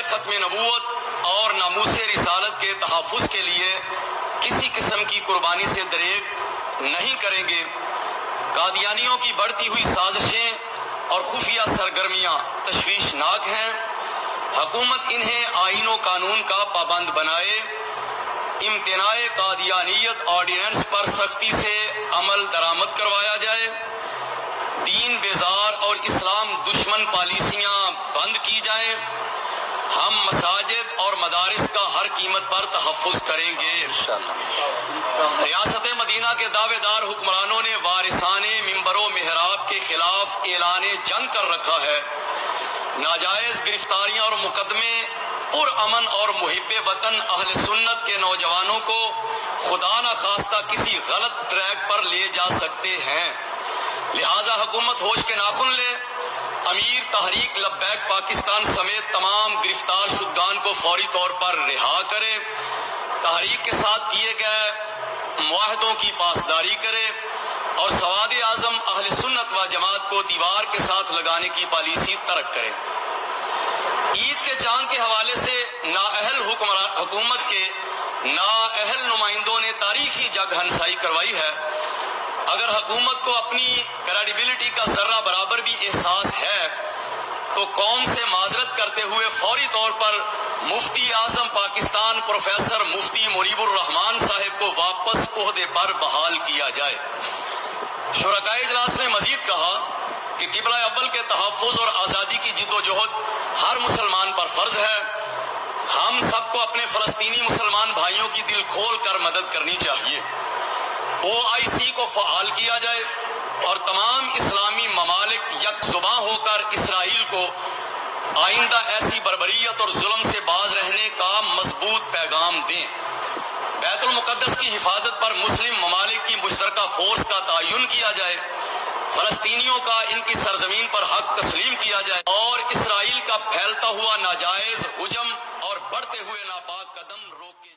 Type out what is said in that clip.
ختم نبوت اور ناموس رسالت کے تحفظ کے لیے کسی قسم کی قربانی سے دریغ نہیں کریں گے۔ قادیانیوں کی بڑھتی ہوئی سازشیں اور خفیہ سرگرمیاں تشویشناک ہیں۔ حکومت انہیں آئین و قانون کا پابند بنائے، امتناع قادیانیت آرڈیننس پر سختی سے عمل درآمد کروایا جائے، دین بیزار اور اسلام دشمن پالیسیاں بند کی جائیں۔ ہم مساجد اور مدارس کا ہر قیمت پر تحفظ کریں گے انشاءاللہ۔ ریاست مدینہ کے دعوے دار حکمرانوں نے وارثان منبر و محراب کے خلاف اعلان جنگ کر رکھا ہے۔ ناجائز گرفتاریاں اور مقدمے پرامن اور محب وطن اہل سنت کے نوجوانوں کو خدا نخواستہ کسی غلط ٹریک پر لے جا سکتے ہیں، لہذا حکومت ہوش کے ناخن لے، امیر تحریک لبیک پاکستان سمیت تمام گرفتار شدگان کو فوری طور پر رہا کرے، تحریک کے ساتھ کیے گئے معاہدوں کی پاسداری کرے اور سواد اعظم اہل سنت و جماعت کو دیوار کے ساتھ لگانے کی پالیسی ترک کرے۔ عید کے چاند کے حوالے سے نااہل حکومت کے نااہل نمائندوں نے تاریخی جگ ہنسائی کروائی ہے۔ اگر حکومت کو اپنی کریڈیبلٹی کا ذرہ برابر بھی احساس ہے تو قوم سے معذرت کرتے ہوئے فوری طور پر مفتی اعظم پاکستان پروفیسر مفتی منیب الرحمان صاحب کو واپس عہدے پر بحال کیا جائے۔ شرکائے اجلاس نے مزید کہا کہ قبلہ اول کے تحفظ اور آزادی کی جد و جہد ہر مسلمان پر فرض ہے۔ ہم سب کو اپنے فلسطینی مسلمان بھائیوں کی دل کھول کر مدد کرنی چاہیے۔ OIC کو فعال کیا جائے اور تمام اسلامی ممالک یک زباں ہو کر اسرائیل کو آئندہ ایسی بربریت اور ظلم سے باز رہنے کا مضبوط پیغام دیں۔ بیت المقدس کی حفاظت پر مسلم ممالک کی مشترکہ فورس کا تعین کیا جائے، فلسطینیوں کا ان کی سرزمین پر حق تسلیم کیا جائے اور اسرائیل کا پھیلتا ہوا ناجائز ہجوم اور بڑھتے ہوئے ناپاک قدم روکے